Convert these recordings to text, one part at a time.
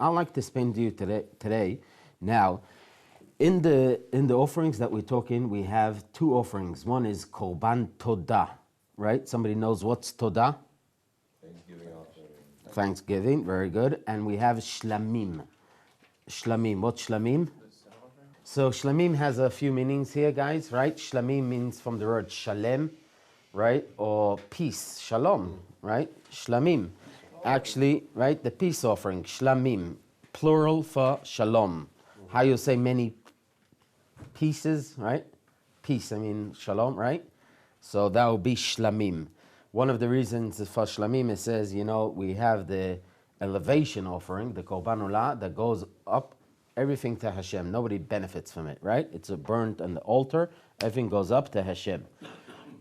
I like to spend you today. Now, in the offerings that we're talking, we have two offerings. One is Korban Todah, right? Somebody knows what's Todah? Thanksgiving offering. Thanksgiving, very good. And we have Shlamim. Shlamim, what's Shlamim? So Shlamim has a few meanings here, guys, right? Shlamim means from the word Shalem, right? Or peace, Shalom, right? Shlamim. Actually, right, the peace offering, Shlamim, plural for Shalom. How you say many pieces, right? Peace, I mean Shalom, right? So that would be Shlamim. One of the reasons for Shlamim, it says, we have the elevation offering, the Korban Olah, that goes up, everything to Hashem. Nobody benefits from it, right? It's a burnt on the altar. Everything goes up to Hashem.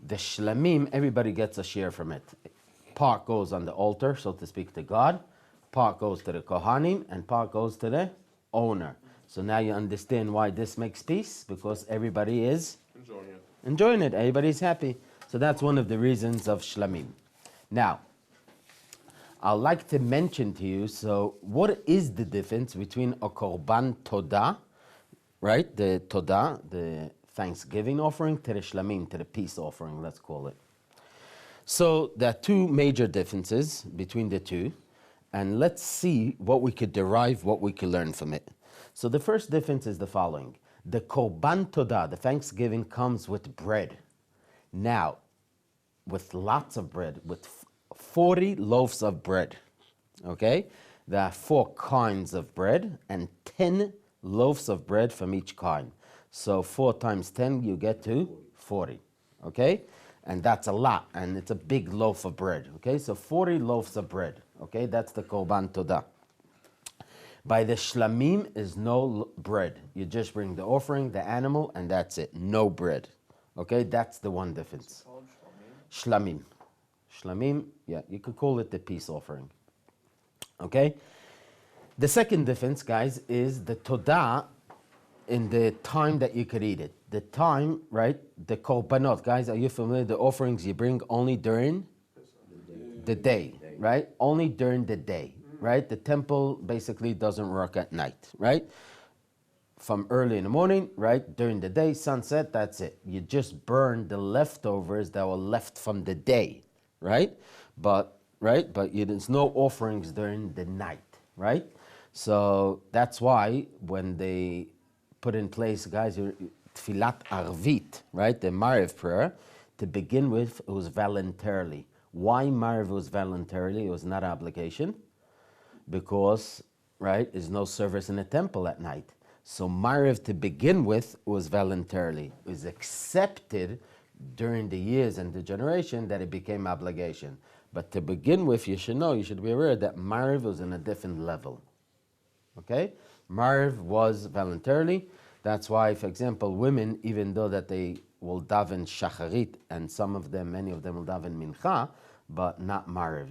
The Shlamim, everybody gets a share from it. Part goes on the altar, so to speak, to God. Part goes to the Kohanim, and part goes to the owner. So now you understand why this makes peace, because everybody is enjoying it. Everybody's happy. So that's one of the reasons of Shlamim. Now, I'd like to mention to you, so what is the difference between a Korban Todah, right? The Todah, the Thanksgiving offering, to the Shlamim, to the peace offering, let's call it. So there are two major differences between the two, and let's see what we could derive, what we could learn from it. So the first difference is the following. The Korban Todah, the Thanksgiving, comes with bread. Now, with lots of bread, with 40 loaves of bread, okay? There are 4 kinds of bread and 10 loaves of bread from each kind. So 4 times 10, you get to 40, okay? And that's a lot, and it's a big loaf of bread, okay? So 40 loaves of bread, okay? That's the Korban Todah. By the Shlamim is no bread. You just bring the offering, the animal, and that's it. No bread, okay? That's the one difference. Shlamim. Shlamim, yeah, you could call it the peace offering, okay? The second difference, guys, is the Todah in the time that you could eat it. The time, right, the korbanot, guys, are you familiar? The offerings you bring only during the day, right? Only during the day, right? The temple basically doesn't work at night, right? From early in the morning, right, during the day, sunset, that's it. You just burn the leftovers that were left from the day, right? But there's no offerings during the night, right? So that's why when they put in place, guys, Tfilat Arvit, right, the Mariv prayer, to begin with, it was voluntarily. Why Mariv was voluntarily? It was not obligation, because, right, there's no service in the temple at night. So Mariv to begin with was voluntarily. It was accepted during the years and the generation that it became obligation. But to begin with, you should know, you should be aware that Mariv was in a different level. Okay? Mariv was voluntarily. That's why, for example, women, even though that they will daven shacharit, and many of them will daven mincha, but not Mariv.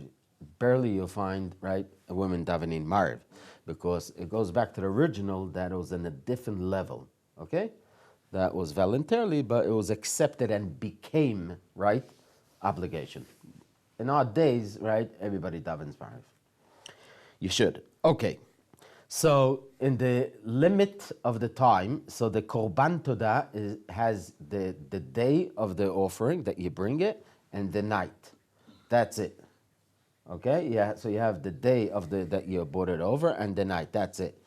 Barely you'll find, right, a woman davening Mariv, because it goes back to the original that it was in a different level, okay? That was voluntarily, but it was accepted and became, right, obligation. In our days, right, everybody davens Mariv. You should. Okay. So in the limit of the time, so the Korban Todah has the day of the offering that you bring it and the night. That's it. Okay, yeah, so you have the day of that you brought it over and the night, that's it.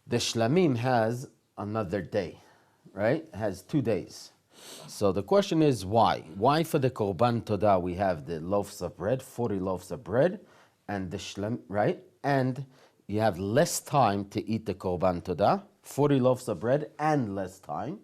The Shlamim has another day, right? It has 2 days. So the question is why? Why for the Korban Todah we have the loaves of bread, 40 loaves of bread, and the Shlam, right? And you have less time to eat the Korban Todah, 40 loaves of bread and less time,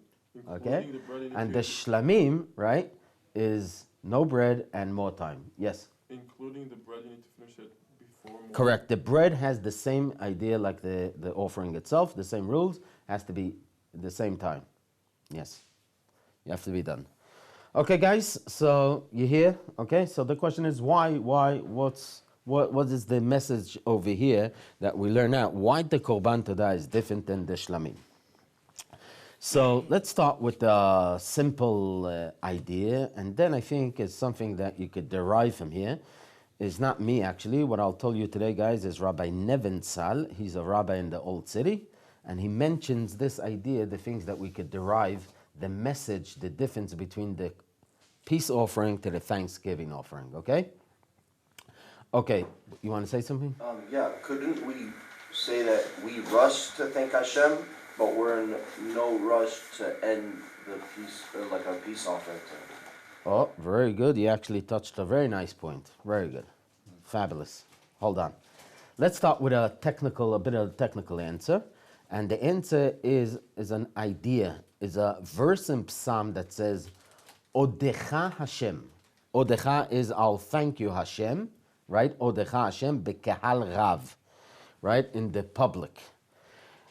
okay? And the Shlamim, right, is no bread and more time. Yes? Including the bread, you need to finish it before morning. Correct. The bread has the same idea like the offering itself, the same rules, has to be the same time. Yes. You have to be done. Okay, guys, so you hear? Okay, so the question is why, what is the message over here that we learn out? Why the Korban Todah is different than the Shlamim? So let's start with a simple idea, and then I think it's something that you could derive from here. is not me actually. What I'll tell you today, guys, is Rabbi Neventzal. He's a rabbi in the Old City, and he mentions this idea, the things that we could derive, the message, the difference between the peace offering to the thanksgiving offering, okay? Okay, you want to say something? Yeah, couldn't we say that we rush to thank Hashem, but we're in no rush to end the peace, or like our peace offering to? Oh, very good. You actually touched a very nice point. Very good. Fabulous. Hold on. Let's start with a bit of a technical answer. And the answer is an idea, is a verse in Psalm that says, Odecha Hashem. Odecha is I'll thank you Hashem, right? Odecha Hashem bekehal rav, right? In the public.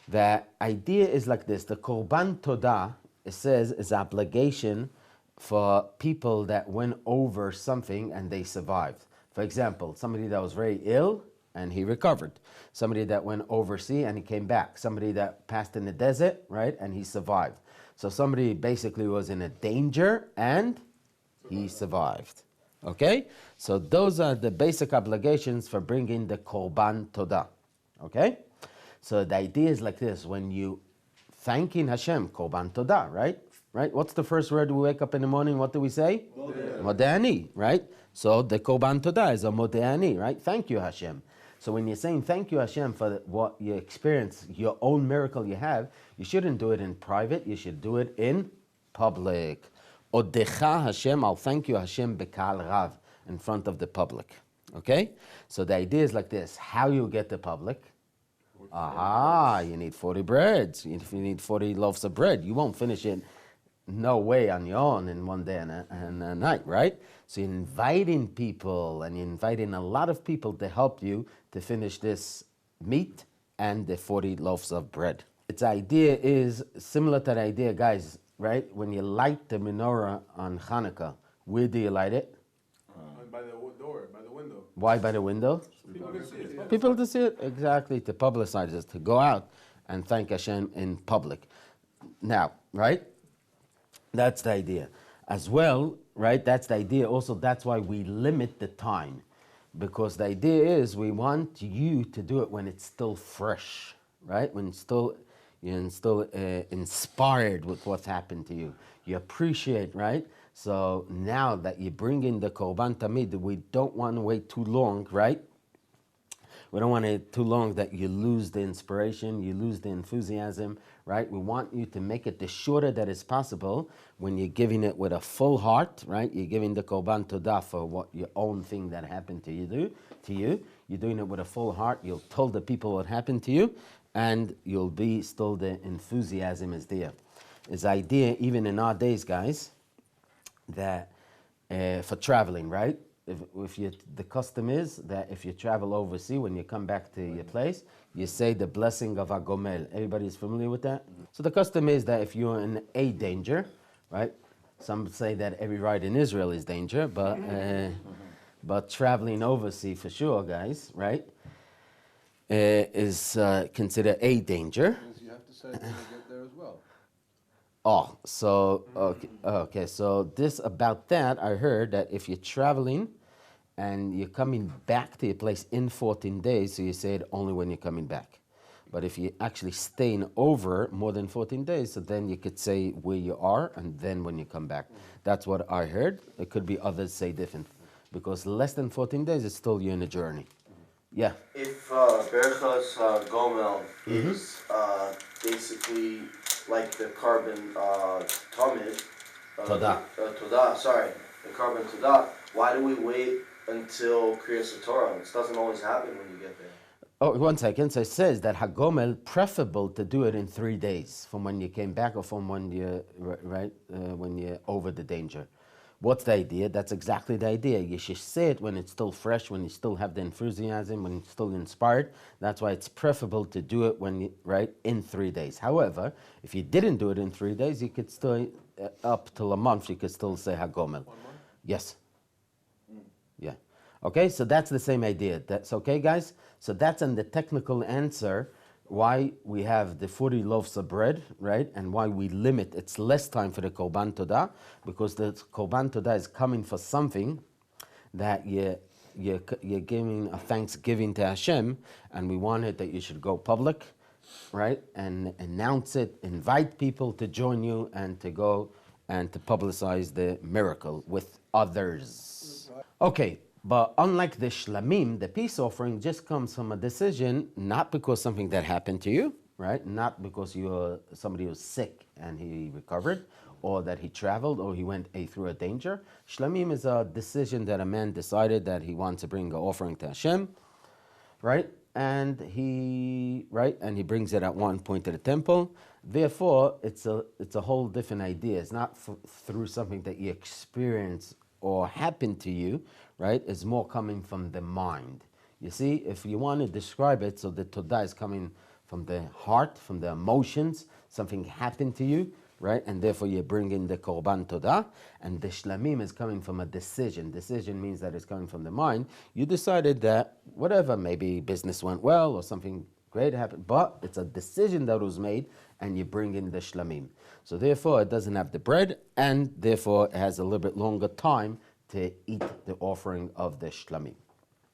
The idea is like this. The Korban Todah, it says, is obligation for people that went over something and they survived. For example, somebody that was very ill and he recovered. Somebody that went overseas and he came back. Somebody that passed in the desert, right, and he survived. So somebody basically was in a danger and he survived. Okay? So those are the basic obligations for bringing the Korban Todah. Okay? So the idea is like this. When you thanking Hashem, Korban Todah, right? Right? What's the first word we wake up in the morning? What do we say? Modeh, right? So the Korban Todah is a Modeh, right? Thank you, Hashem. So when you're saying thank you, Hashem, for what you experience, your own miracle you have, you shouldn't do it in private. You should do it in public. Odecha Hashem, I'll thank you, Hashem, bekal rav, in front of the public. Okay? So the idea is like this. How you get the public? Aha, you need 40 breads. If you need 40 loaves of bread, you won't finish it no way on your own in one day and a night, right? So you're inviting people, and you're inviting a lot of people to help you to finish this meat and the 40 loaves of bread. Its idea is similar to the idea, guys, right? When you light the menorah on Hanukkah, where do you light it? By the door, by the window. Why by the window? People can see it. People to see it, exactly, to publicize it, to go out and thank Hashem in public. Now, right? That's the idea. As well, right, that's the idea. Also, that's why we limit the time. Because the idea is we want you to do it when it's still fresh, right? When you're still inspired with what's happened to you. You appreciate, right? So now that you bring in the Korban Tamid, we don't want to wait too long, right? We don't want it too long that you lose the inspiration, you lose the enthusiasm, right? We want you to make it the shorter that is possible when you're giving it with a full heart, right? You're giving the Korban Todah for what your own thing that happened to you. You're doing it with a full heart. You'll tell the people what happened to you, and you'll be still the enthusiasm is there. It's idea even in our days, guys, that for traveling, right? The custom is that if you travel overseas, when you come back to your place, you say the blessing of Agomel. Everybody is familiar with that? So the custom is that if you're in a danger, right? Some say that every ride in Israel is danger, but traveling overseas for sure, guys, right? Is considered a danger. You have to say when you get there as well. Oh, so, okay, so about that, I heard that if you're traveling and you're coming back to your place in 14 days, so you say it only when you're coming back. But if you're actually staying over more than 14 days, so then you could say where you are and then when you come back. That's what I heard. It could be others say different. Because less than 14 days, it's still you're in a journey. Yeah. If Berchas Gomel is basically like the carbon Tamid, Todah. Todah, sorry, the carbon Todah, why do we wait until Kriyas Torah? It doesn't always happen when you get there. Oh, 1 second. So it says that Hagomel, preferable to do it in 3 days from when you came back or from when when you're over the danger. What's the idea? That's exactly the idea. You should say it when it's still fresh, when you still have the enthusiasm, when you're still inspired. That's why it's preferable to do it in 3 days. However, if you didn't do it in 3 days, you could still, up till a month, you could still say Hagomel. 1 month? Yes. Yeah. Okay, so that's the same idea. That's okay, guys? So that's in the technical answer why we have the 40 loaves of bread, right? And why we limit, it's less time for the Korban Todah, because the Korban Todah is coming for something that you you're giving a thanksgiving to Hashem, and we wanted that you should go public, right, and announce it, invite people to join you, and to go and to publicize the miracle with others. Okay, but unlike the shlamim, the peace offering just comes from a decision, not because something that happened to you, right? Not because you're somebody who's sick and he recovered, or that he traveled, or he went through a danger. Shlamim is a decision that a man decided that he wants to bring an offering to Hashem, right? And he brings it at one point to the temple. Therefore, it's a whole different idea. It's not through something that you experience or happened to you, right? It's more coming from the mind. You see, if you want to describe it, so the Todah is coming from the heart, from the emotions, something happened to you, right? And therefore you bring in the Korban Todah, and the Shlamim is coming from a decision. Decision means that it's coming from the mind. You decided that whatever, maybe business went well or something great happened, but it's a decision that was made, and you bring in the Shlamim. So therefore it doesn't have the bread, and therefore it has a little bit longer time to eat the offering of the Shlamim.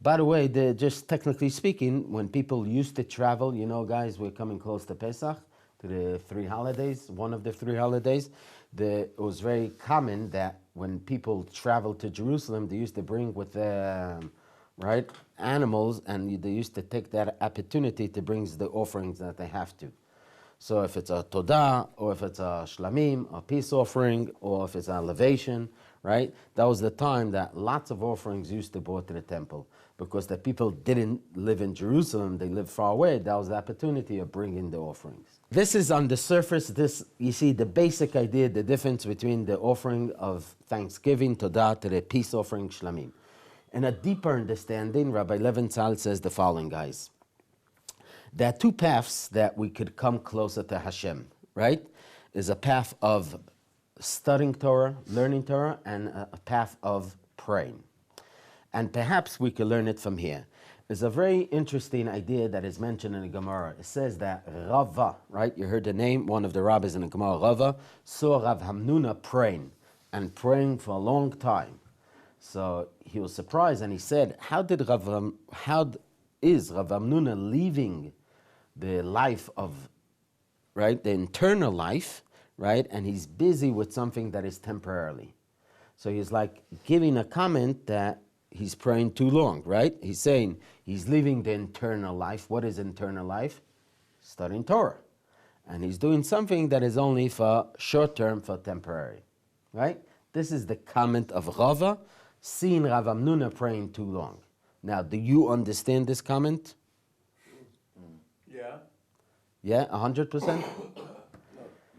By the way, just technically speaking, when people used to travel, you know, guys, we're coming close to Pesach, to the 3 holidays, one of the 3 holidays. It was very common that when people traveled to Jerusalem, they used to bring with them, right, animals, and they used to take that opportunity to bring the offerings that they have to. So if it's a Todah, or if it's a Shlamim, a peace offering, or if it's an elevation, right, that was the time that lots of offerings used to be brought to the temple. Because the people didn't live in Jerusalem, they lived far away, that was the opportunity of bringing the offerings. This is on the surface, you see the basic idea, the difference between the offering of thanksgiving, Todah, to the peace offering, Shlamim. In a deeper understanding, Rabbi Leventhal says the following, guys. There are 2 paths that we could come closer to Hashem, right? Is a path of studying Torah, learning Torah, and a path of praying. And perhaps we could learn it from here. There's a very interesting idea that is mentioned in the Gemara. It says that Rava, right? You heard the name, one of the rabbis in the Gemara, Rava, saw Rav Hamnuna praying, and praying for a long time. So he was surprised, and he said, how is Rav Hamnuna leaving the life of, right, the internal life, right, and he's busy with something that is temporarily. So he's like giving a comment that he's praying too long, right? He's saying he's leaving the internal life. What is internal life? Studying Torah. And he's doing something that is only for short term, for temporary, right? This is the comment of Rava, seeing Rav Hamnuna praying too long. Now, do you understand this comment? Yeah. Yeah, 100%?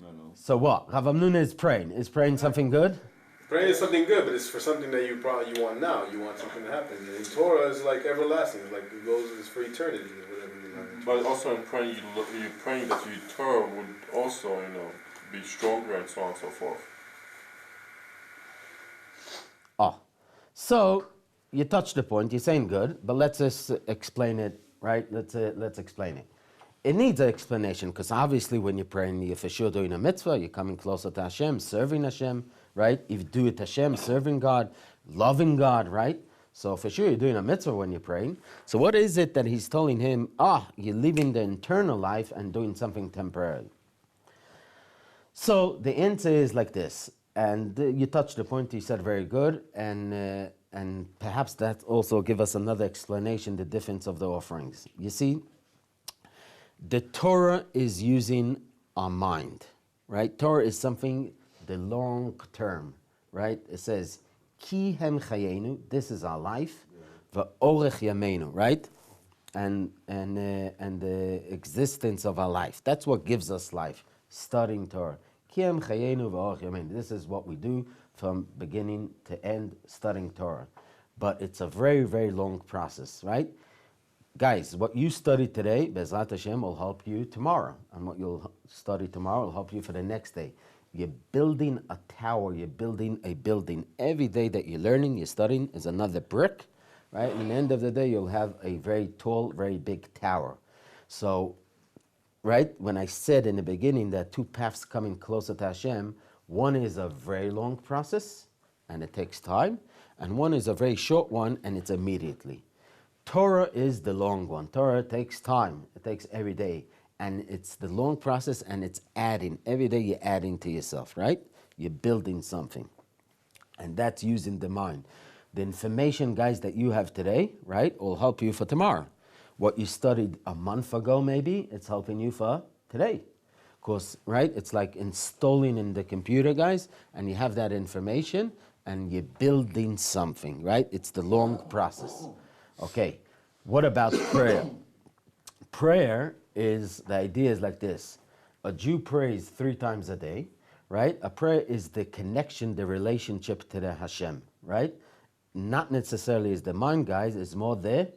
No. So what? Rav Hamnuna is praying. Is praying something good? Praying is something good, but it's for something that you want now. You want something to happen. And Torah is like everlasting. Like it goes, it's for eternity or whatever you learn. But also in praying, you're praying that your Torah would also, be stronger and so on and so forth. So you touched the point. You're saying good, but let's just explain it, right? Let's explain it. It needs an explanation, because obviously when you're praying, you're for sure doing a mitzvah, you're coming closer to Hashem, serving Hashem, right? If you do it Hashem, serving God, loving God, right? So for sure you're doing a mitzvah when you're praying. So what is it that he's telling him, you're leaving the internal life and doing something temporary? So the answer is like this, and you touched the point, you said very good, and perhaps that also give us another explanation, the difference of the offerings. You see, the Torah is using our mind, right? Torah is something, the long term, right? It says, Ki hem chayenu, this is our life, va'orech yameinu, right? And the existence of our life. That's what gives us life, studying Torah. Ki hem chayenu va'orech yameinu. This is what we do from beginning to end, studying Torah. But it's a very, very long process, right? Guys, what you study today, Bezrat Hashem, will help you tomorrow. And what you'll study tomorrow will help you for the next day. You're building a tower, you're building a building. Every day that you're learning, you're studying, is another brick, right? And at the end of the day, you'll have a very tall, very big tower. So, right, when I said in the beginning that 2 paths coming closer to Hashem, one is a very long process, and it takes time. And one is a very short one, and it's immediately. Torah is the long one. Torah takes time. It takes every day. And it's the long process, and it's adding. Every day you're adding to yourself, right? You're building something. And that's using the mind. The information, guys, that you have today, right, will help you for tomorrow. What you studied a month ago, maybe, it's helping you for today. Of course, right, it's like installing in the computer, guys, and you have that information, and you're building something, right? It's the long process. Okay, what about prayer? Prayer is, the idea is like this. A Jew prays 3 times a day, right? A prayer is the connection, the relationship to the Hashem, right? Not necessarily is the mind, guys, it's more the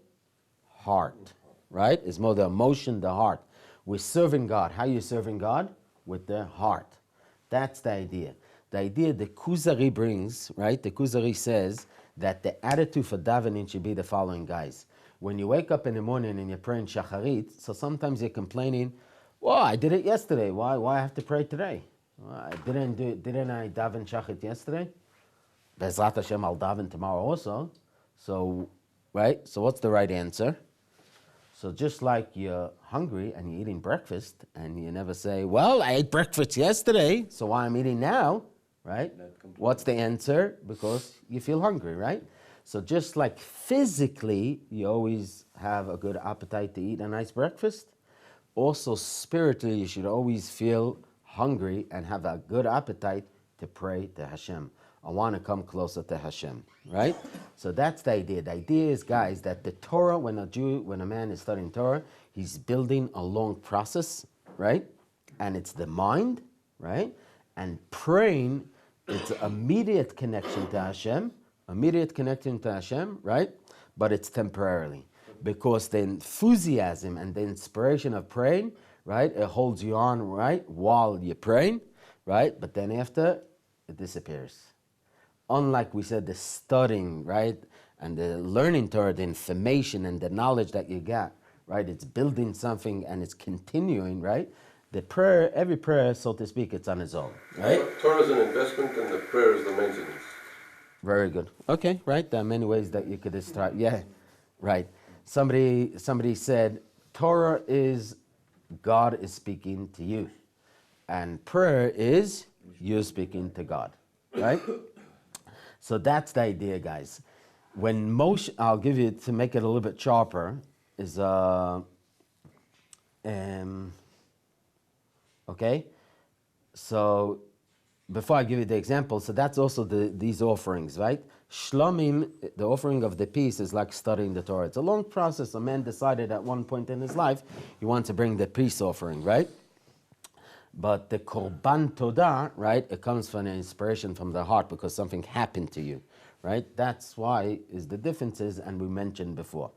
heart, right? It's more the emotion, the heart. We're serving God. How are you serving God? With the heart. That's the idea. The idea the Kuzari brings, right? The Kuzari says that the attitude for davening should be the following, guys. When you wake up in the morning and you're praying shacharit, so sometimes you're complaining, well, I did it yesterday. Why I have to pray today? Well, didn't I daven shacharit yesterday? Bezrat Hashem, I'll daven tomorrow also. So, right? So what's the right answer? So just like you're hungry and you're eating breakfast and you never say, well, I ate breakfast yesterday, so why I'm eating now, right? What's the answer? Because you feel hungry, right? So just like physically, you always have a good appetite to eat a nice breakfast, also spiritually, you should always feel hungry and have a good appetite to pray to Hashem. I want to come closer to Hashem, right? So that's the idea. The idea is, guys, that the Torah, when a man is studying Torah, he's building a long process, right? And it's the mind, right? And praying, it's immediate connection to Hashem, right? But it's temporarily. Because the enthusiasm and the inspiration of praying, right? It holds you on, right? While you're praying, right? But then after, it disappears. Unlike we said, the studying, right, and the learning Torah, the information and the knowledge that you got, right, it's building something and it's continuing, right? The prayer, every prayer, so to speak, it's on its own, right? Torah is an investment and the prayer is the maintenance. Very good. Okay, right. There are many ways that you could describe. Yeah, right. Somebody said, Torah is God is speaking to you, and prayer is you speaking to God, right? So that's the idea, guys. When Moshe, I'll give you, to make it a little bit sharper, is, okay? So, before I give you the example, so that's also these offerings, right? Shlomim, the offering of the peace, is like studying the Torah. It's a long process. A man decided at one point in his life, he wants to bring the peace offering, right? But the Korban Todah, right, it comes from an inspiration from the heart because something happened to you, right? That's why is the differences, and we mentioned before.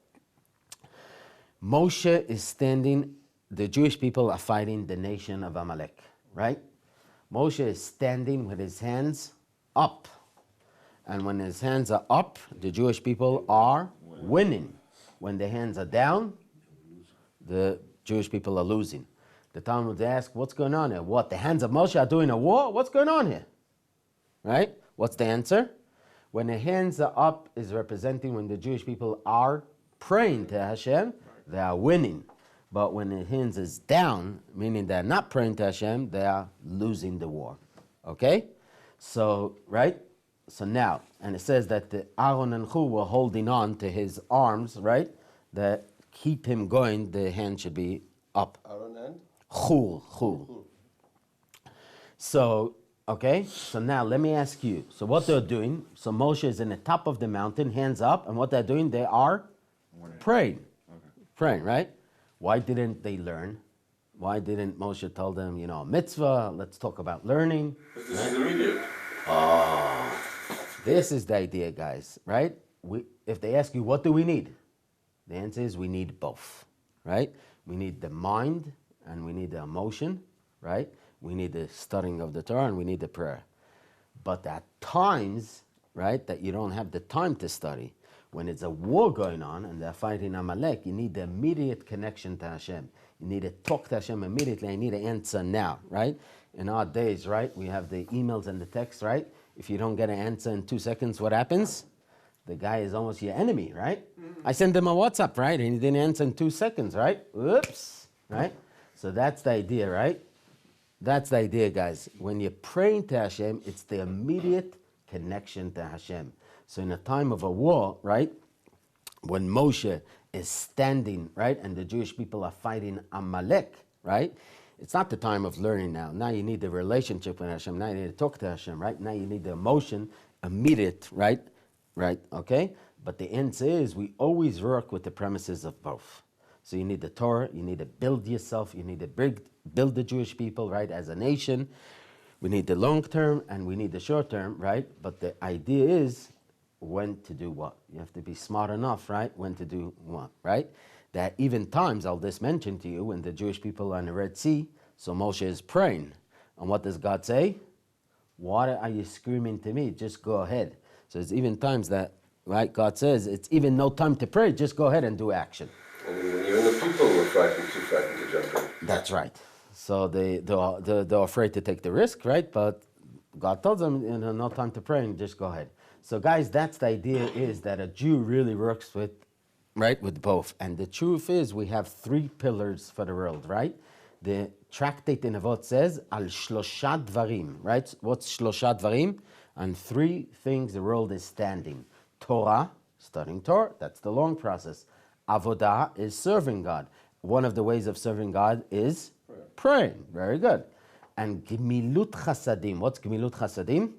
Moshe is standing, the Jewish people are fighting the nation of Amalek, right? Moshe is standing with his hands up. And when his hands are up, the Jewish people are winning. When the hands are down, the Jewish people are losing. The Talmud asks, what's going on here? What, the hands of Moshe are doing a war? What's going on here? Right? What's the answer? When the hands are up is representing when the Jewish people are praying to Hashem, they are winning. But when the hands is down, meaning they're not praying to Hashem, they are losing the war. Okay? So, right? So now, and it says that the Aaron and Hu were holding on to his arms, right? That keep him going, the hand should be up. Aaron and? Hu. So, okay, so now let me ask you. So what they're doing, so Moshe is in the top of the mountain, hands up, and what they're doing, they are praying. Praying, right? Why didn't they learn? Why didn't Moshe tell them, mitzvah, let's talk about learning? This is immediate. This is the idea, guys, right? If they ask you, what do we need? The answer is we need both, right? We need the mind and we need the emotion, right? We need the studying of the Torah and we need the prayer. But at times, right, that you don't have the time to study, when it's a war going on and they're fighting Amalek, you need the immediate connection to Hashem. You need to talk to Hashem immediately. I need an answer now, right? In our days, right, we have the emails and the texts, right? If you don't get an answer in 2 seconds, what happens? the guy is almost your enemy, right? I sent him a WhatsApp, right? And he didn't answer in 2 seconds, right? Whoops, right? So that's the idea, right? That's the idea, guys. When you're praying to Hashem, it's the immediate connection to Hashem. So in a time of a war, right? When Moshe is standing, right? And the Jewish people are fighting Amalek, right? It's not the time of learning now. Now you need the relationship with Hashem. Now you need to talk to Hashem, right? Now you need the emotion, immediate, right? Right, okay? But the answer is we always work with the premises of both. So you need the Torah, you need to build yourself, you need to build the Jewish people, right, as a nation. We need the long term and we need the short term, right? But the idea is when to do what. You have to be smart enough, right, when to do what, right? That even times, I'll just mention to you, when the Jewish people are in the Red Sea, so Moshe is praying. And what does God say? Why are you screaming to me? Just go ahead. So it's even times that, right, God says, it's even no time to pray, just go ahead and do action. And even the people were frightened, too frightened to jump in. That's right. So they're afraid to take the risk, right? But God tells them, no time to pray, and just go ahead. So guys, that's the idea, is that a Jew really works with, right, with both. And the truth is we have 3 pillars for the world, right? The tractate in Avot says, Al Shlosha Dvarim, right? What's Shlosha Dvarim? On 3 things the world is standing. Torah, studying Torah, that's the long process. Avodah is serving God. One of the ways of serving God is praying. Very good. And Gemilut Chasadim. What's Gemilut Chasadim?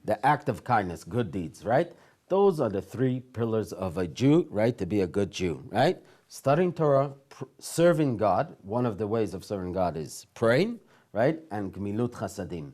The act of kindness, good deeds, right? Those are the 3 pillars of a Jew, right? To be a good Jew, right? Studying Torah, serving God. One of the ways of serving God is praying, right? And Gemilut Chasadim.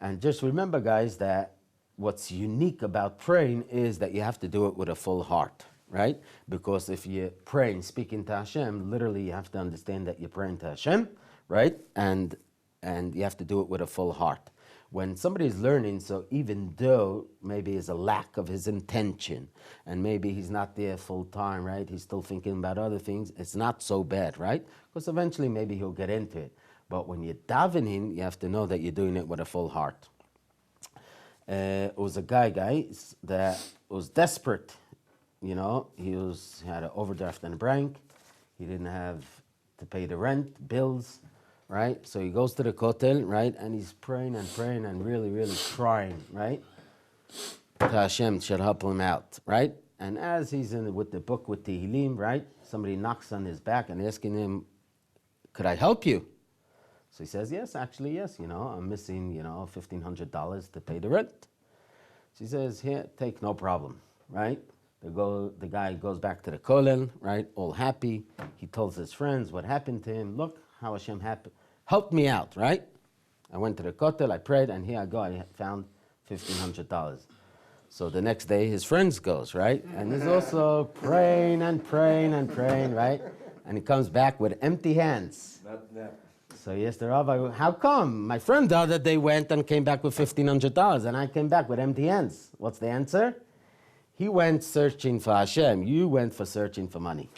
And just remember, guys, that what's unique about praying is that you have to do it with a full heart, right? Because if you're praying, speaking to Hashem, literally you have to understand that you're praying to Hashem, right? And you have to do it with a full heart. When somebody is learning, so even though maybe there's a lack of his intention, and maybe he's not there full time, right? He's still thinking about other things, it's not so bad, right? Because eventually maybe he'll get into it. But when you're davening, you have to know that you're doing it with a full heart. It was a guy, guys, that was desperate. You know, he had an overdraft in the bank. He didn't have to pay the rent, bills, right? So he goes to the kotel, right? And he's praying and praying and really, really crying, right? To Hashem should help him out, right? And as he's with the book with Tehillim, right? Somebody knocks on his back and asking him, could I help you? So he says, yes, actually, yes. You know, I'm missing, $1,500 to pay the rent. She says, here, take no problem, right? The guy goes back to the kollel, right? All happy. He tells his friends what happened to him. Look how Hashem helped me out, right? I went to the kotel, I prayed, and here I go. I found $1,500. So the next day, his friends goes, right? And he's also praying and praying and praying, right? And he comes back with empty hands. So he asked the rabbi, how come? My friend the other day went and came back with $1,500, and I came back with empty hands. What's the answer? He went searching for Hashem. You went for searching for money.